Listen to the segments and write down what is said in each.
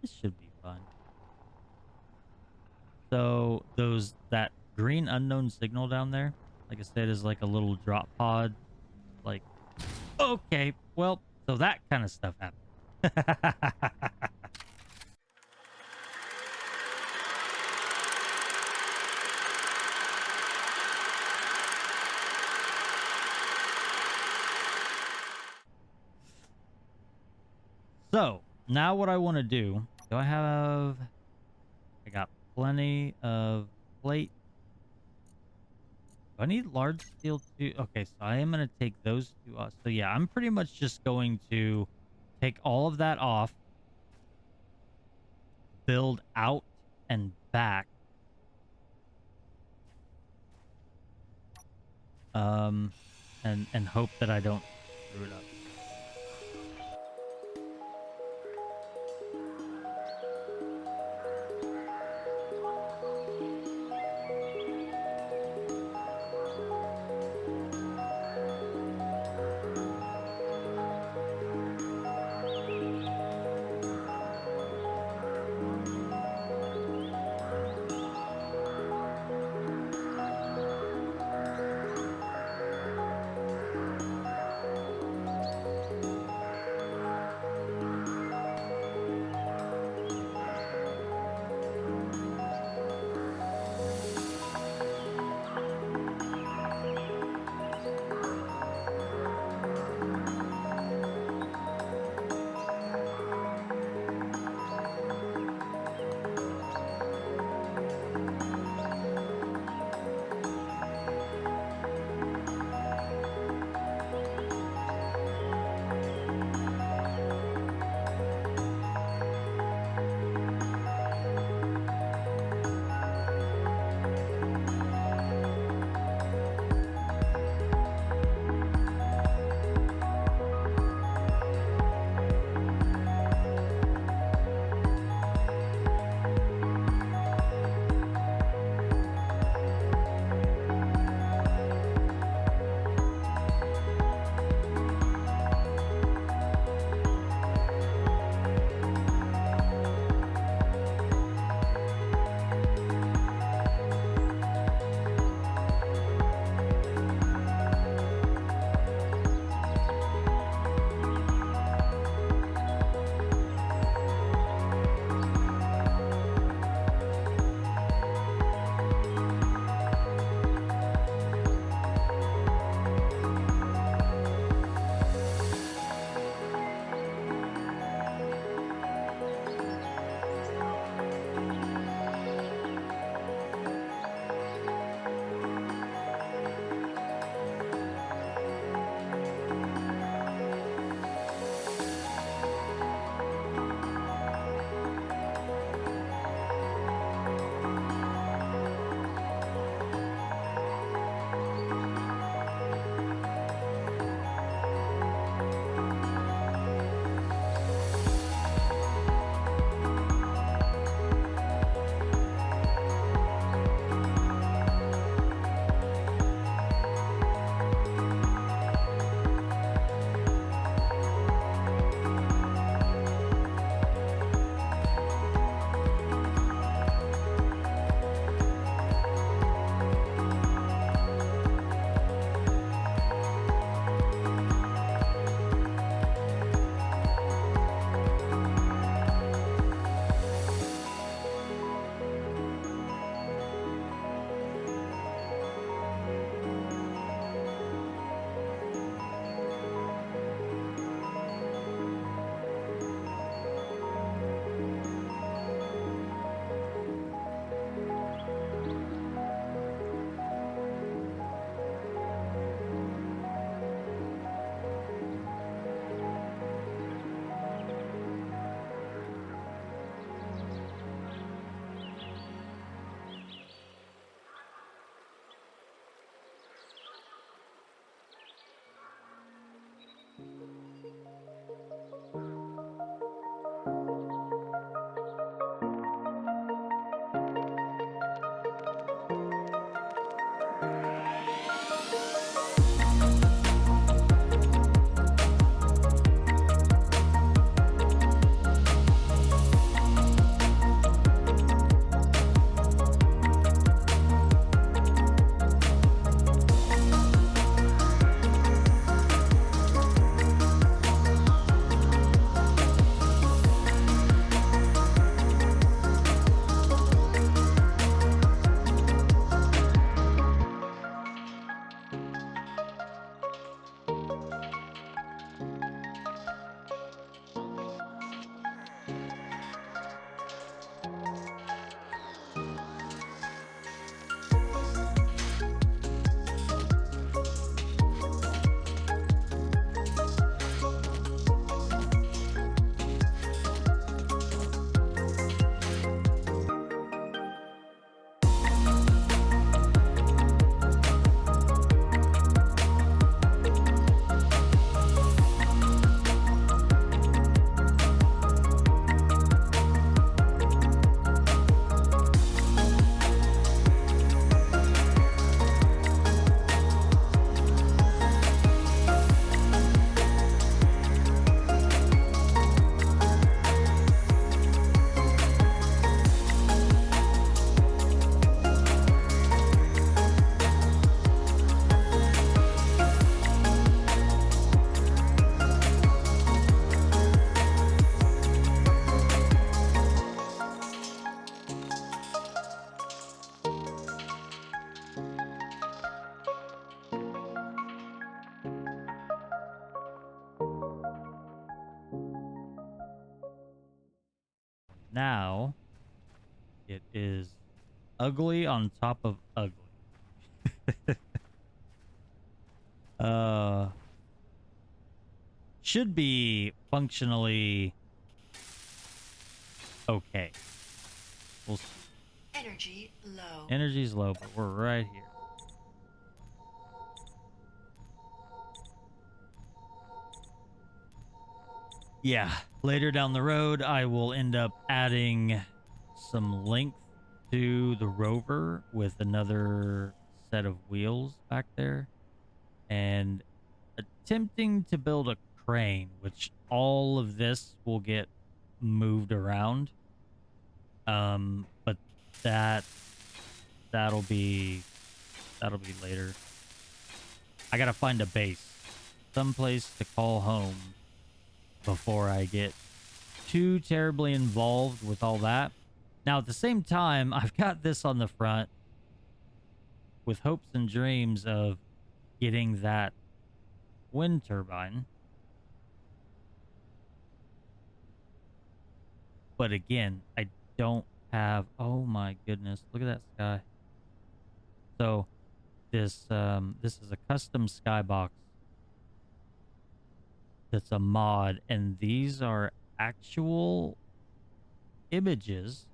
This should be fun. So that green unknown signal down there, like I said, is like a little drop pod. Like, okay, well, so that kind of stuff happened. So now what I want to do, I got plenty of plate. Do I need large steel too? Okay, so I am going to take those two off. So yeah, I'm pretty much just going to take all of that off, build out and back, um, and hope that I don't screw it up. Now it is ugly on top of ugly. uh, should be functionally okay. We'll see. Energy low. Energy's low, but we're right here. Yeah, later down the road, I will end up adding some length to the Rover with another set of wheels back there and attempting to build a crane, which all of this will get moved around. But that that'll be later. I gotta find a base, someplace to call home before I get too terribly involved with all that. Now, at the same time, I've got this on the front with hopes and dreams of getting that wind turbine. But again, I don't have, oh my goodness, look at that sky. So this is a custom skybox that's a mod, and these are actual images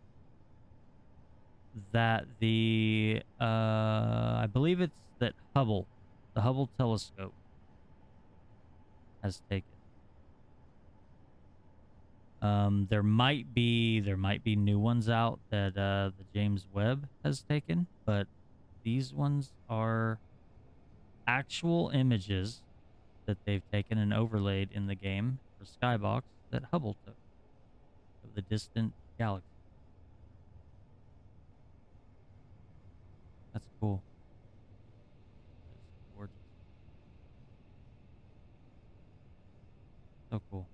that the I believe it's that the Hubble telescope has taken. There might be new ones out that the James Webb has taken, but these ones are actual images that they've taken and overlaid in the game for Skybox that Hubble took of the distant galaxy. That's cool. That's gorgeous. So cool.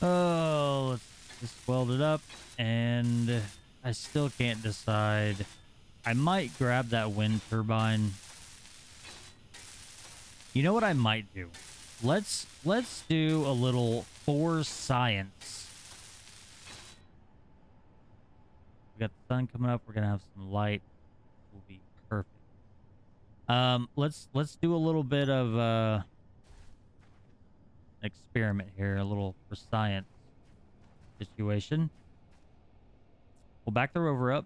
Oh, let's just weld it up, and I still can't decide. I might grab that wind turbine. You know what I might do? Let's do a little for science. We got the sun coming up. We're gonna have some light. Will be perfect. Let's do a little bit of experiment here, a little for science situation. We'll back the rover up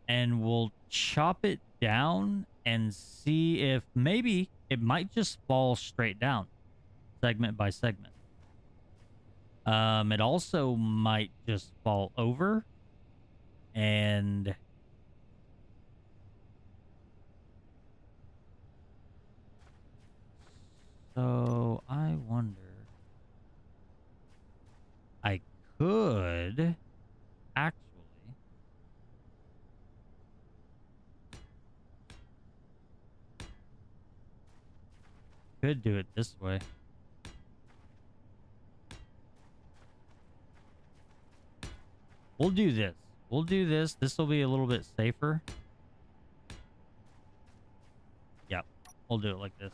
and we'll chop it down and see if maybe it might just fall straight down segment by segment. It also might just fall over, and so I wonder, I could actually do it this way. We'll do this. We'll do this. This will be a little bit safer. Yep. We'll do it like this.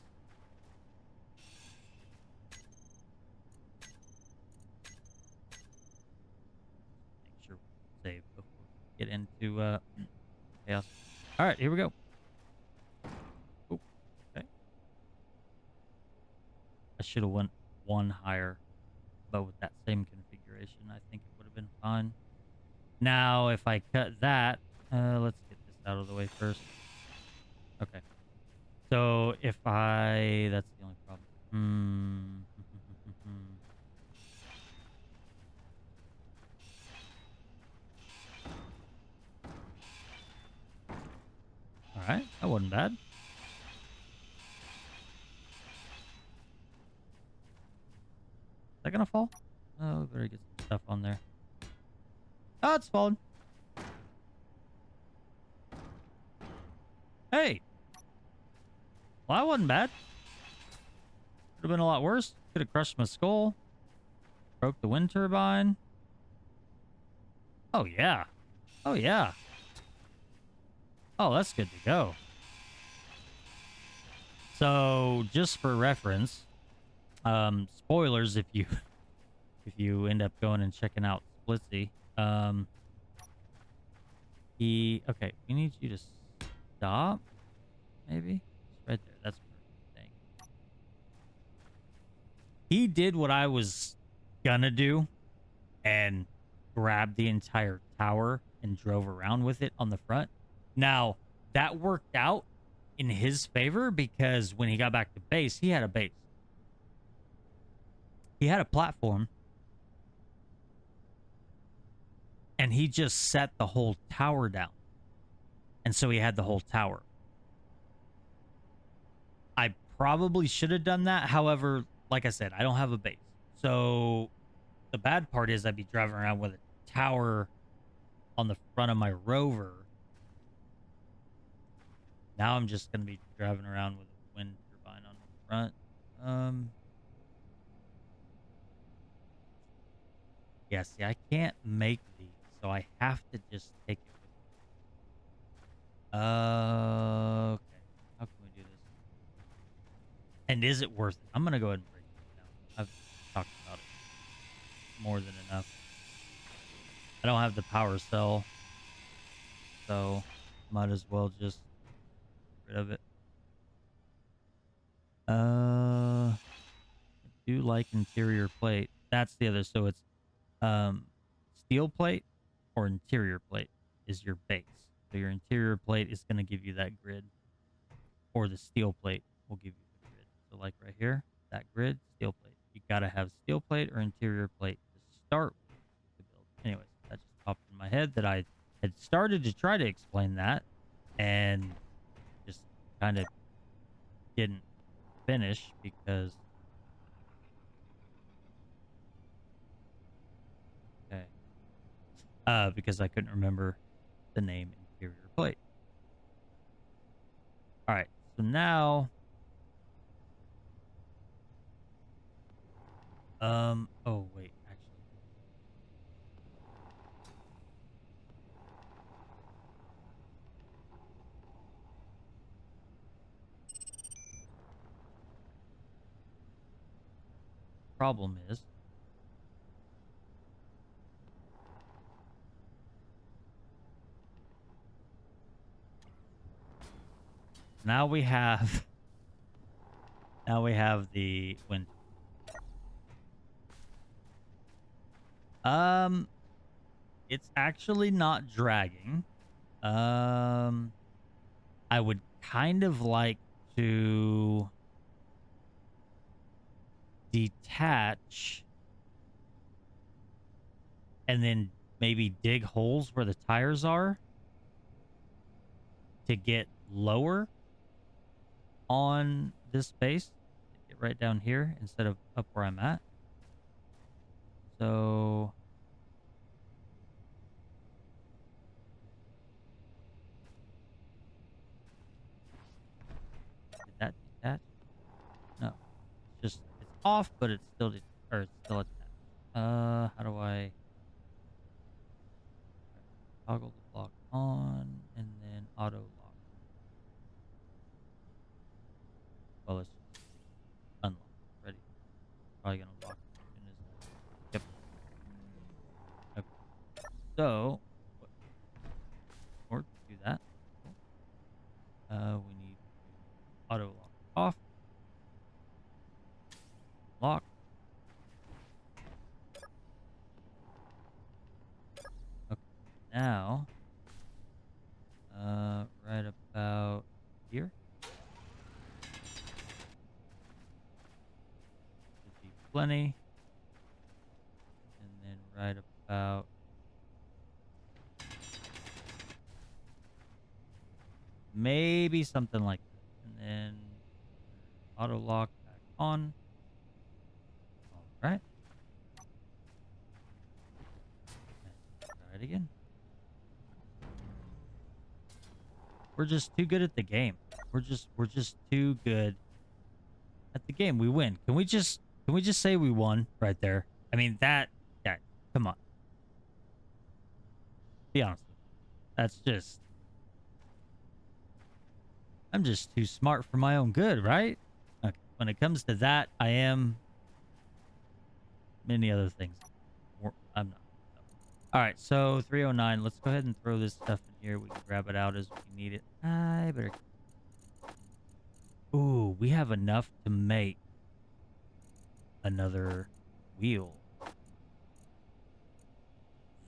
Make sure we save before we get into chaos. All right, here we go. Ooh, okay. I should have went one higher, but with that same configuration, I think it would have been fine. Now, if I cut that, let's get this out of the way first. Okay. So if that's the only problem. All right, that wasn't bad. Is that gonna fall? Oh, we better get some stuff on there. Oh, it's falling. Hey. Well, that wasn't bad. Could have been a lot worse. Could have crushed my skull. Broke the wind turbine. Oh, yeah. Oh, yeah. Oh, that's good to go. So, just for reference, spoilers if you if you end up going and checking out Splitsy. Okay, we need you to stop, maybe? It's right there. That's perfect. Thank you. He did what I was gonna do and grabbed the entire tower and drove around with it on the front. Now, that worked out in his favor because when he got back to base, he had a base. He had a platform and he just set the whole tower down. And so he had the whole tower. I probably should have done that. However, like I said, I don't have a base. So the bad part is I'd be driving around with a tower on the front of my Rover. Now I'm just going to be driving around with a wind turbine on the front. Yeah, see, I can't make these, so I have to just take it with me. Okay. How can we do this? And is it worth it? I'm going to go ahead and break this down. I've talked about it more than enough. I don't have the power cell, so might as well just get rid of it. I do like interior plate. That's the other. So it's steel plate or interior plate is your base. So your interior plate is going to give you that grid, or the steel plate will give you the grid. So like right here, that grid, steel plate. You got to have steel plate or interior plate to start with to build. Anyways, that just popped in my head that I had started to try to explain that and just kind of didn't finish because okay, because I couldn't remember the name interior plate. All right, so now, oh wait, actually, problem is now we have now we have the wind. Um, it's actually not dragging. Um, I would kind of like to detach and then maybe dig holes where the tires are to get lower on this base. Get right down here instead of up where I'm at. So did that detach? No. It's just it's off, but it's still or it's still attached. How do I toggle the block on and then auto lock? Well, let's just unlock. Ready? Probably gonna lock as soon as. Yep. Okay. So, or do that. Cool. We need to auto lock off. Lock. Okay. Now, right about here should be plenty, and then right about maybe something like that, and then auto lock back on. All right. And try it again. We're just too good at the game. We're just too good at the game. We win. Can we just say we won right there? I mean that yeah, come on. Be honest with me. That's just I'm just too smart for my own good, right? Okay. When it comes to that, I am many other things. I'm not. So. All right, so 309. Let's go ahead and throw this stuff in here. We can grab it out as we need it. I better. Ooh, we have enough to make another wheel.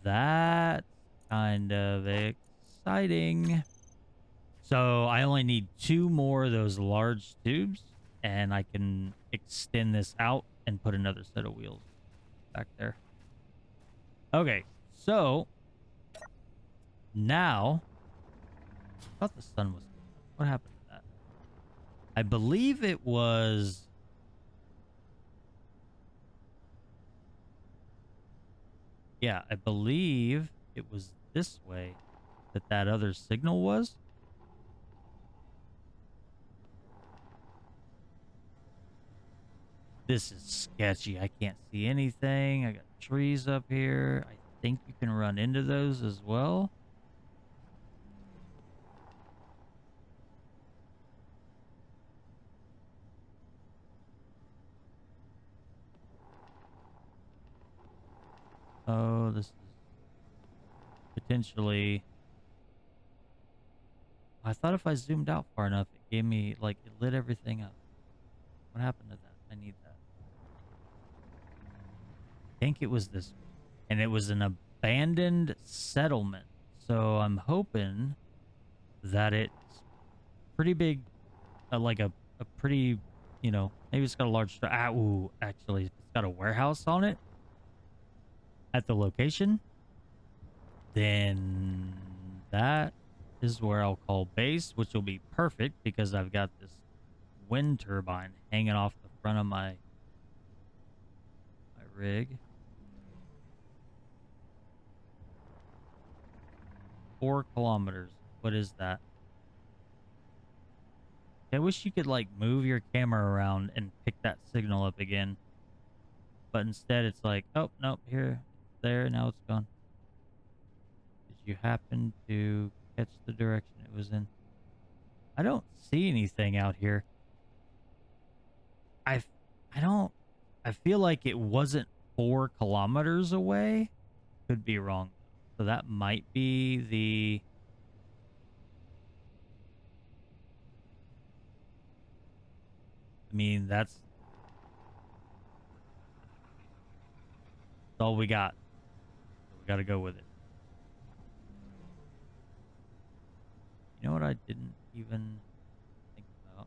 That's kind of exciting. So I only need 2 more of those large tubes, and I can extend this out and put another set of wheels back there. Okay, so now, I thought the sun was. What happened to that? I believe it was. Yeah, I believe it was this way that other signal was. This is sketchy. I can't see anything. I got trees up here. I think you can run into those as well. Oh, this is potentially... I thought if I zoomed out far enough, it gave me, like, it lit everything up. What happened to that? I need that. I think it was this one. And it was an abandoned settlement. So I'm hoping that it's pretty big, like a pretty, you know, maybe it's got a large... ooh, actually, it's got a warehouse on it at the location. Then that is where I'll call base, which will be perfect because I've got this wind turbine hanging off the front of my rig. 4 kilometers. What is that? I wish you could like move your camera around and pick that signal up again. But instead it's like, oh, nope, here, there, now it's gone. Did you happen to catch the direction it was in? I don't see anything out here. I don't... I feel like it wasn't 4 kilometers away. Could be wrong. So that might be the... I mean, that's all we got. So we got to go with it. You know what I didn't even think about?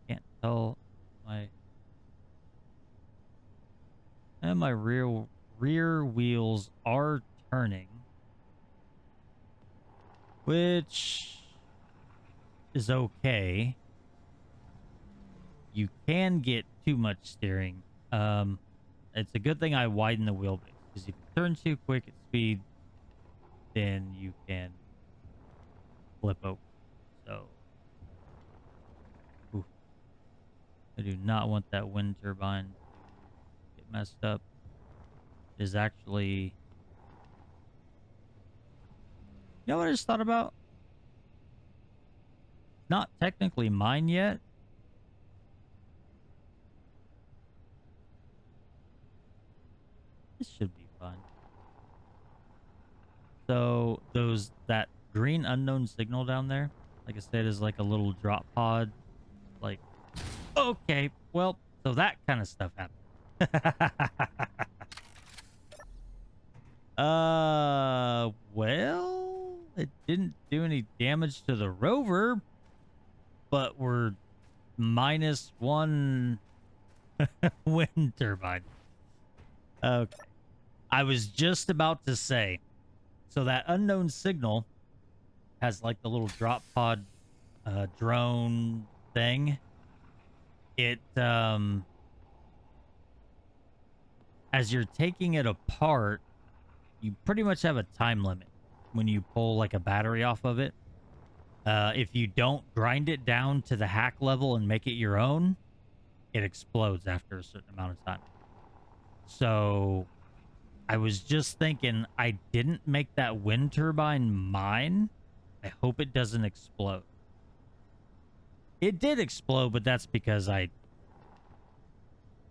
Can't tell my... And my rear wheels are turning, which is okay. You can get too much steering. It's a good thing I widen the wheelbase, because if you turn too quick at speed, then you can flip over. So, ooh, I do not want that wind turbine to get messed up. It is actually... You know what I just thought about? Not technically mine yet. This should be fun. So that green unknown signal down there, like I said, is like a little drop pod. Like, okay, well, so that kind of stuff happened. Well, it didn't do any damage to the rover, but we're -1 wind turbine. Okay. I was just about to say, so that unknown signal has like the little drop pod drone thing. It as you're taking it apart, you pretty much have a time limit when you pull like a battery off of it. If you don't grind it down to the hack level and make it your own, it explodes after a certain amount of time. So I was just thinking I didn't make that wind turbine mine. I hope it doesn't explode. It did explode, but that's because I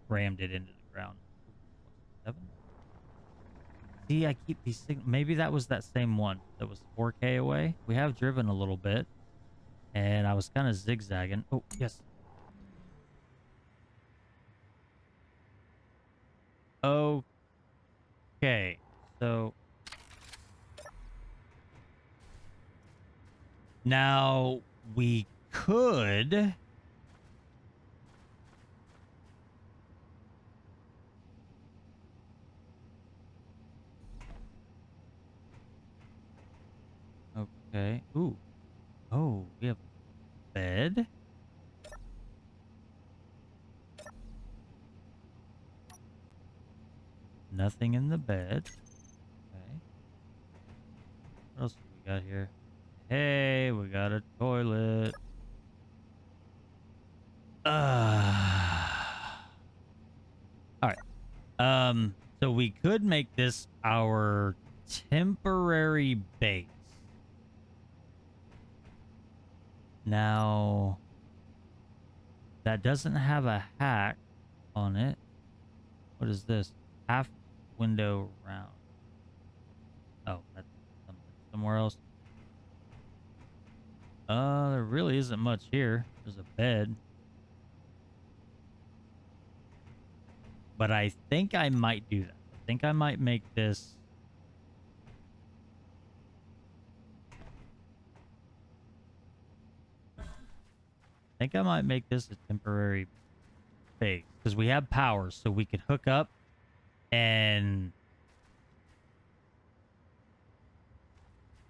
rammed it into the ground. 7? See, I keep these things. Maybe that was that same one that was 4K away. We have driven a little bit, and I was kind of zigzagging. Oh, yes. Okay. So now we could. Okay. Ooh. Oh, we have a bed. Nothing in the bed. Okay. What else do we got here? Hey, we got a toilet. All right. So we could make this our temporary base. Now, that doesn't have a hack on it. What is this? Half window round. Oh, that's something somewhere else. There really isn't much here. There's a bed. But I think I might do that. I think I might make this. I think I might make this a temporary base because we have power, so we could hook up and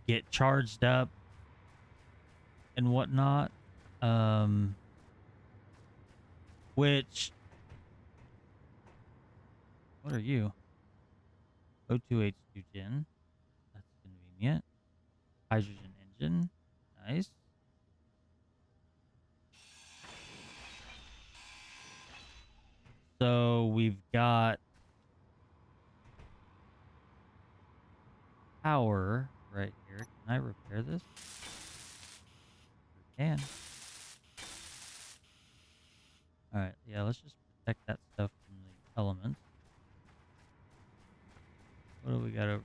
get charged up and whatnot. Which, what are you? O2H2 gen. That's convenient. Hydrogen engine. Nice. So we've got power right here. Can I repair this? We can. All right. Yeah, let's just protect that stuff from the elements. What do we got over here?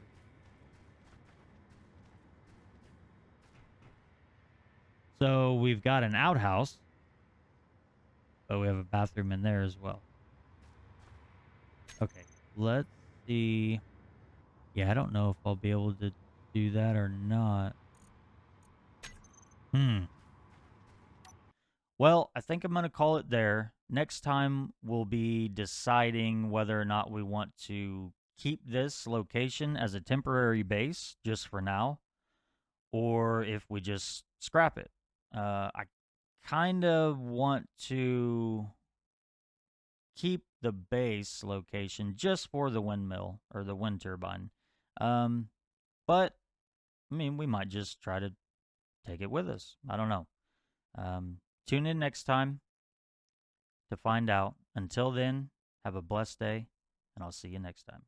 So we've got an outhouse, but we have a bathroom in there as well. Okay, let's see. Yeah, I don't know if I'll be able to do that or not. Well, I think I'm going to call it there. Next time, we'll be deciding whether or not we want to keep this location as a temporary base just for now, or if we just scrap it. I kind of want to keep the base location just for the windmill or the wind turbine. But I mean, we might just try to take it with us. I don't know. Tune in next time to find out. Until then, have a blessed day, and I'll see you next time.